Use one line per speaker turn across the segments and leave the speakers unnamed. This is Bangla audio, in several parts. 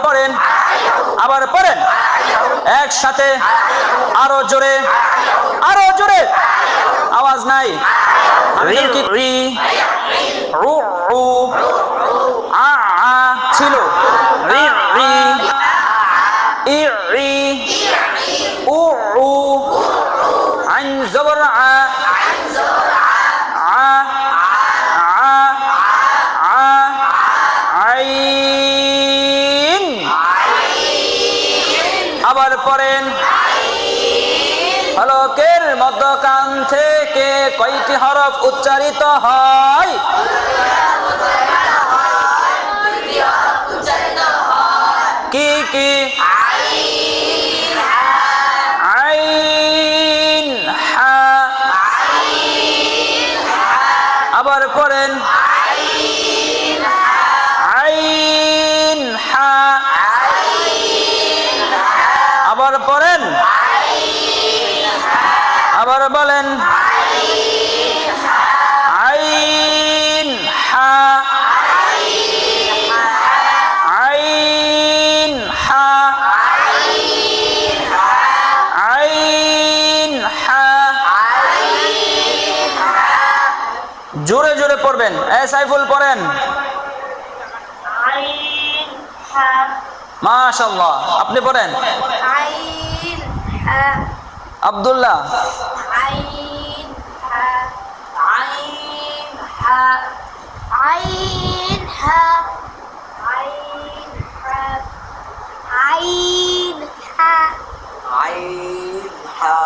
পড়েন, আবার পড়েন একসাথে, আরো জোরে, আরো জোরে, আওয়াজ নাই। রি কি রি, রু রু, আ আ ছিল, রি রি, ই রি, উ উ, আইন জবর আ, আ আ আ, আইন, আবার পড়েন। হলকের মধ্যখান থেকে কয়টি হরফ উচ্চারিত হয়? কি কি? আইন হা, আবার পড়েন আইন হা, আবার পড়েন, আবার বলেন আইন হা, আইন হা, আইন হা, জোরে জোরে পড়বেন। সাইফুল পড়েন। মাশাআল্লাহ, আপনি পড়েন। আব্দুল্লাহ
عين ها عين ها عين ها عين ها عين ها
عين ها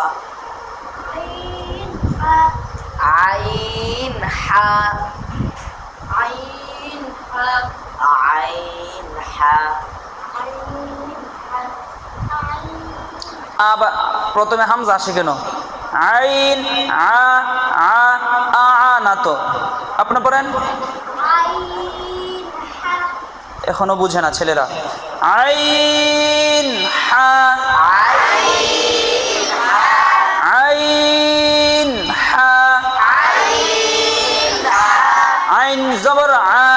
عين ها
عين ها
عين ها
عين ها
আবার প্রথমে হামজা আসে কেন? আইন আ আ আ না তো, আপনি পড়েন।
عين ها
এখনো বুঝে না ছেলেরা। আইন হা, আইন হা, আইন জবর আ,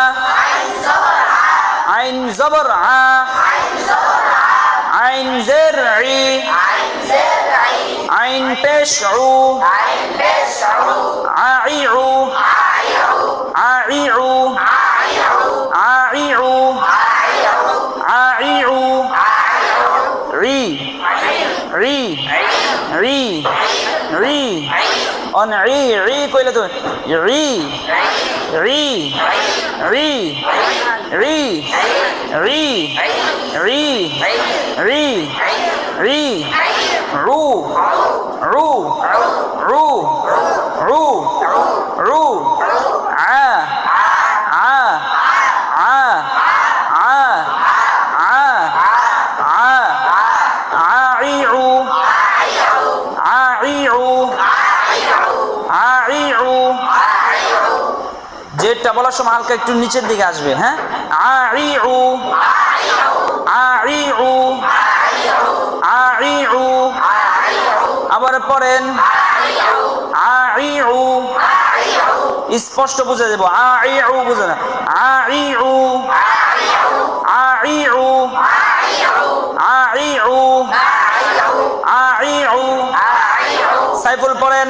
আইন জবর আ, আইন জের ই, আইন পেশ উ, আই উ, আই উ, আই উ, আই উ, রি রি রি রি, অন রি রি কইলে তো রি রি রি রি রি রি রি রি, রু রু রু রু রু, আ আ আ আ আ আ, আইউ আইউ আইউ, যেটা বলার সময় হালকা একটু নিচের দিকে আসবে। হ্যাঁ, আইউ আইউ আইউ, আবার পড়েন আইউ, স্পষ্ট বুঝে দেব। আইউ বুঝে না, IU IU IU IU, Saiful পড়েন।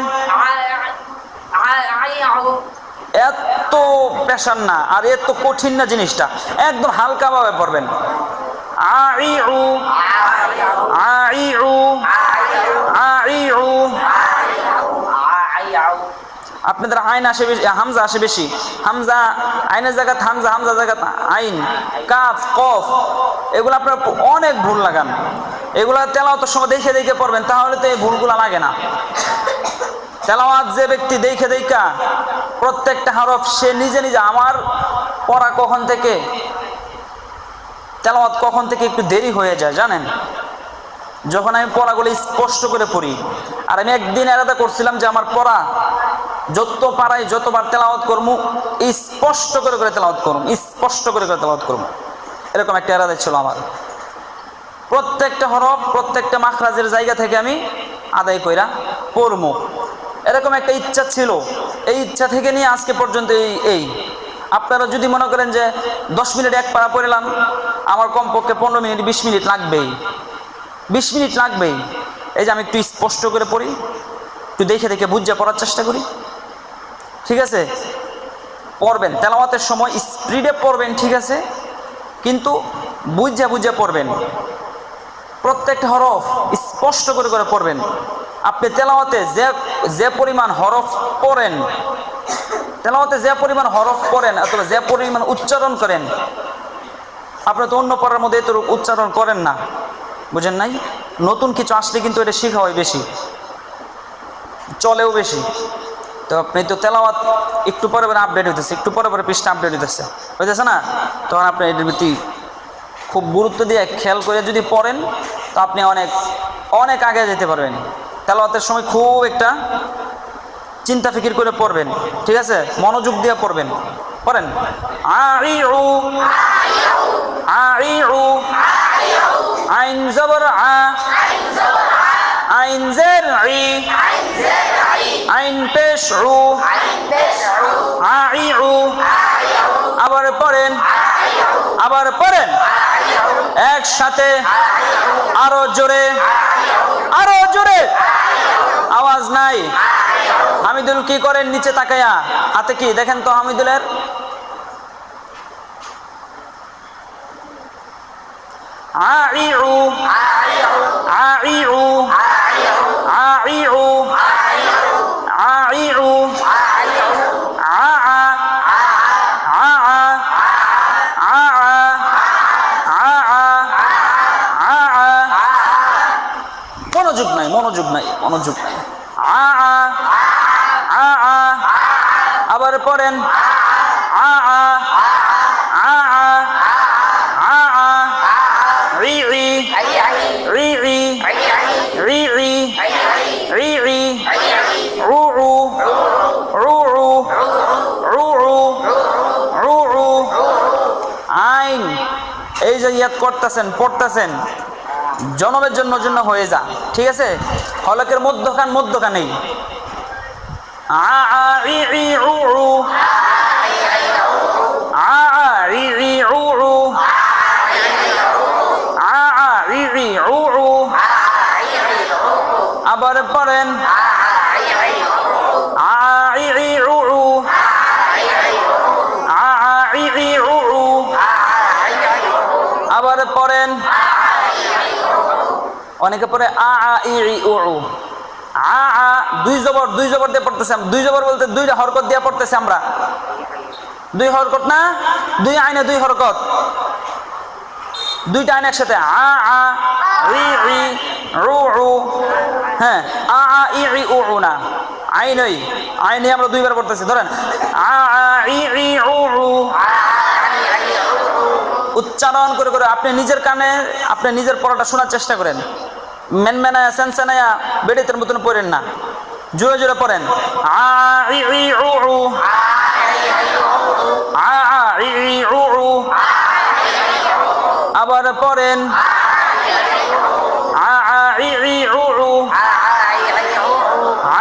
এত পেশান না আর এত কঠিন না জিনিসটা, একদম হালকা ভাবে পড়বেন। আইউ আইউ আইউ, আপনাদের আইন আসে বেশি, হামজা আসে বেশি। হামজা আইনের জায়গায় হামজা, হামজা জায়গায় আইন, কাফ কফ, এগুলো আপনার অনেক ভুল লাগান। এগুলো তেলাওয়াতের সময় দেখে দেখে পড়বেন, তাহলে তো এই ভুলগুলো লাগে না। তেলাওয়াত যে ব্যক্তি দেখে দেখা প্রত্যেকটা হরফ সে নিজে নিজে, আমার পড়া কখন থেকে, তেলাওয়াত কখন থেকে একটু দেরি হয়ে যায় জানেন, যখন আমি পড়াগুলো স্পষ্ট করে পড়ি। আর আমি একদিন এরাদা করছিলাম যে আমার পড়া যত পারাই যতবার তেলাওয়াত করবো স্পষ্ট করে করে তেলাওয়াত করবো, স্পষ্ট করে করে তেলাওয়াত করবো, এরকম একটা এরাদা ছিল আমার। প্রত্যেকটা হরফ প্রত্যেকটা মাখরাজের জায়গা থেকে আমি আদায় কইরা পড়বো, এরকম একটা ইচ্ছা ছিল। এই ইচ্ছা থেকে নিয়ে আজকে পর্যন্ত এই আপনারা যদি মনে করেন যে 10 মিনিট এক পারা পড়লাম, আমার কমপক্ষে 15 মিনিট 20 মিনিট লাগবেই, 20 মিনিট লাগবেই। এই যে আমি একটু স্পষ্ট করে পড়ি, একটু দেখে দেখে বুঝে পড়ার চেষ্টা করি, ঠিক আছে? পড়বেন তেলাওয়াতের সময় স্পিডে পড়বেন, ঠিক আছে, কিন্তু বুঝে বুঝে পড়বেন, প্রত্যেকটা হরফ স্পষ্ট করে করে পড়বেন। আপনি তেলাওয়াতে যে পরিমাণ হরফ পড়েন, তেলাওয়াতে যে পরিমাণ হরফ পড়েন অথবা যে পরিমাণ উচ্চারণ করেন, আপনি তো অন্য পড়ার মধ্যে এত উচ্চারণ করেন না, বুঝেন নাই? নতুন কিছু আসলে কিন্তু এটা শেখা হয় বেশি, চলেও বেশি। তো আপনি তো তেলাওয়াত একটু পরে পরে আপডেট হইতেছে, একটু পরে পরে পৃষ্ঠা আপডেট হইতেছে না, তখন আপনি এটার প্রতি খুব গুরুত্ব দিয়ে খেয়াল করে যদি পড়েন তো আপনি অনেক অনেক আগে যেতে পারবেন। তেলাওয়াতের সময় খুব একটা চিন্তা ফিকির করে পড়বেন, ঠিক আছে? মনোযোগ দিয়ে পড়বেন। পড়েন আইউ আইউ আইন জবর আ আইন জের ই আইন পেশ উ আইউ। আবার পড়েন, আবার পড়েন একসাথে, আরো জোরে, আরো জোরে, আওয়াজ নাই। হামিদুল কি করেন নিচে তাকায়া? হাতে কি দেখেন তো হামিদুলের? আইউ আইউ আইউ আইউ আ মনোযোগ নাই, মনোযোগ নাই, মনোযোগ নাই। আবার পড়েন রি রি রি রি রি রি রি রি রু রু রু রু রু রু রু রু আইন। এই যে ইয়াদ করতেছেন পড়তেছেন, জনমের জন্য হয়ে যা, ঠিক আছে? হলকের মধ্যখানেই আ আ রি রি রু রু আ আ রি রি রু রু আ আ রি রি রু রু। আবার পড়েন আ রি রি রু রু আ আ রি রি রু রু। আবার পড়েন অনেকে পরে আ আ ই ই উ উ আ আ দুই জবর দিয়ে পড়তেছে। দুই জবর বলতে দুইটা হরকত দিয়ে পড়তেছে আমরা, দুই হরকত না, দুই আইনে দুই হরকত, দুইটা আইন একসাথে আ আ ই ই উ উ। হ্যাঁ, আ আ ই ই উ উ না, আইনই আইনে আমরা দুইবার পড়তেছি। ধরেন আ আ ই ই উ উ। উচ্চারণ করে করে আপনি নিজের কানে আপনি নিজের পড়াটা শোনার চেষ্টা করেন। মেনমেনায়া সেনসেনায়া বেড়িতের মতন পড়েন না, জোরে জোরে পড়েন আ ই ই উ উ আ আ ই ই উ উ। আবার পড়েন আ আ ই ই উ উ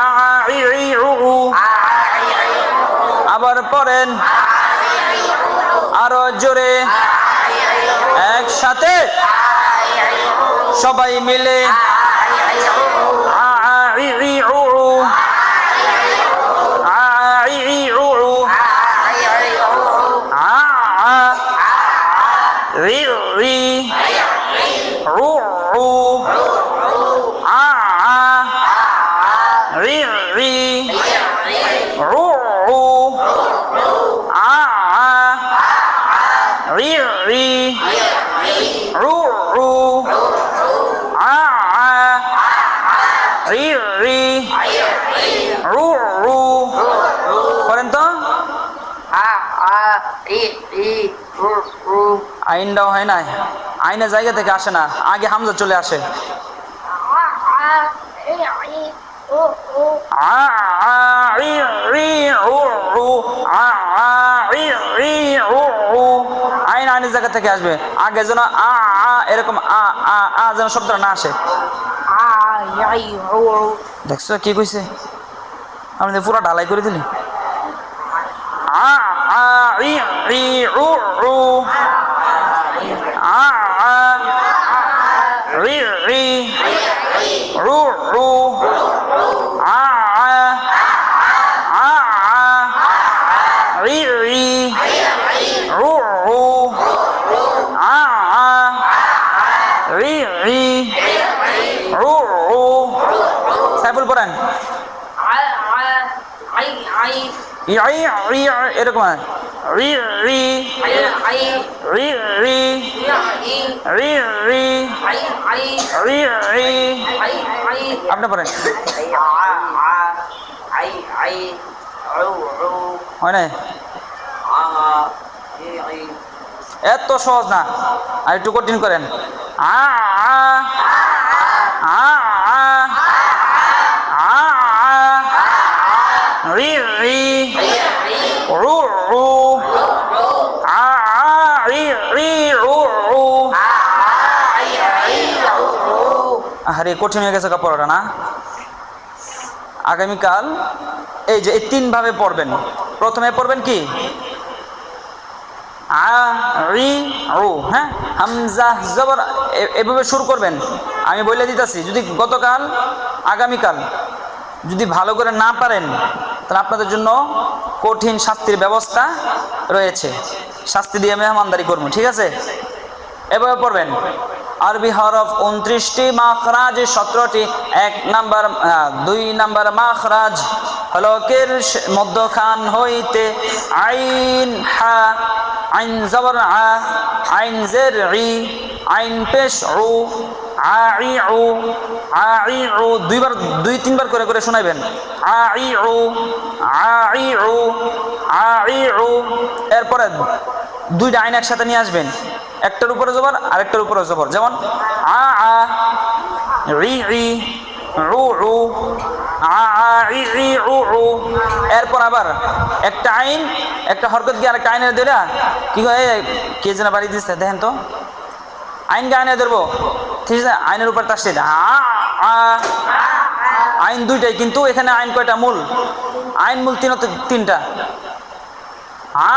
আ আ ই ই উ উ। আবার পড়েন আরো জোরে একসাথে সবাই মিলে আ আ ই ই উ উ আ আ ই ই উ উ আ আ রি রি উ উ আ আ রি রি উ উ আ আ রি রি রু রু আ আ রি রি রু রু। করেন তো
আ আ রি রি রু রু।
আইনটাও হয় না, আইনের জায়গা থেকে আসে না, আগে হামজা চলে আসে। আ আ রি রি উ উ আ আ রি রি উ উ। আইন আইনের জায়গা থেকে আসবে, আগে যেন আ আ এরকম আ আ আ যেন শব্দটা না আসে।
আ ইয়াই রু রু।
দেখছো কি কইছে? আমি পুরো ঢালাই করে দিলি। আ আ ই ই ই উ উ আ আ রি রি রু রু আ আ আ আ রি রি রু রু আ আ রি রি রু রু সাইফুল পড়েন ইয়াই ইয়া এরকম রি রি রি রি রি রি রি রি আপনি পড়েন হয় নাই এত সহজ না আর একটু কঠিন করেন আ আ আ আ আ আ রি রি রু রু আ আ রি রি রু রু আরে কঠিন হয়ে গেছে কাপড়টা না আগামীকাল এই যে এই 3 ভাবে পড়বেন প্রথমে পড়বেন কি আ রি রু হ্যাঁ হামজা জবর এভাবে শুরু করবেন আমি বলে দিতেছি যদি গতকাল আগামীকাল যদি ভালো করে না পারেন তাহলে আপনাদের জন্য কঠিন শাস্তির ব্যবস্থা রয়েছে শাস্তি দিয়ে মেহমানদারি করবো ঠিক আছে এভাবে পড়বেন আরবি হরফ 29টি মাখরাজ 17টি 1 নাম্বার 2 নাম্বার মাখরাজ হলকের মধ্যখান হইতে আইন হা আইন জবর আ আইন জের ই আইন পেশ উ আই উ আই উ দুইবার 2-3 বার করে করে শোনাবেন আই উ আই উ আই উ এরপরে দুইটা আইন একসাথে নিয়ে আসবেন একটার উপরে জবর আরেকটার উপরে জবর যেমন আ আ রি রি রু রু আ আ রি রি রু রু এরপর আবার একটা আইন একটা হরকত গিয়ে আরেকটা আইনের দেরা কি হয় কে যেন বাড়ি দিচ্ছে দেখেন তো আইন কে আইনে ধরবো ঠিক আছে আইনের উপর তাসদিদ আ আ আইন দুইটাই কিন্তু এখানে আইন কয়টা মূল আইন মূল তিনটা আ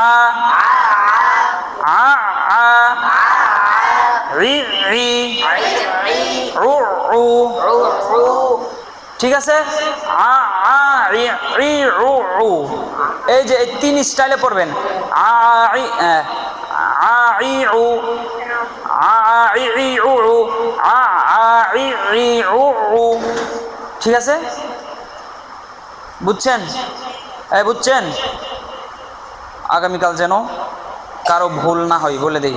আ আ আ রি রি রু রু ঠিক আছে আ আ রি রি রু রু এই যে এই 3 স্টাইলে পড়বেন আ ই আ ই উ আ ই ই উ আ আ ই ই উ উ ঠিক আছে বুঝছেন বুঝছেন আগামীকাল যেন কারো ভুল না হয় বলে দেই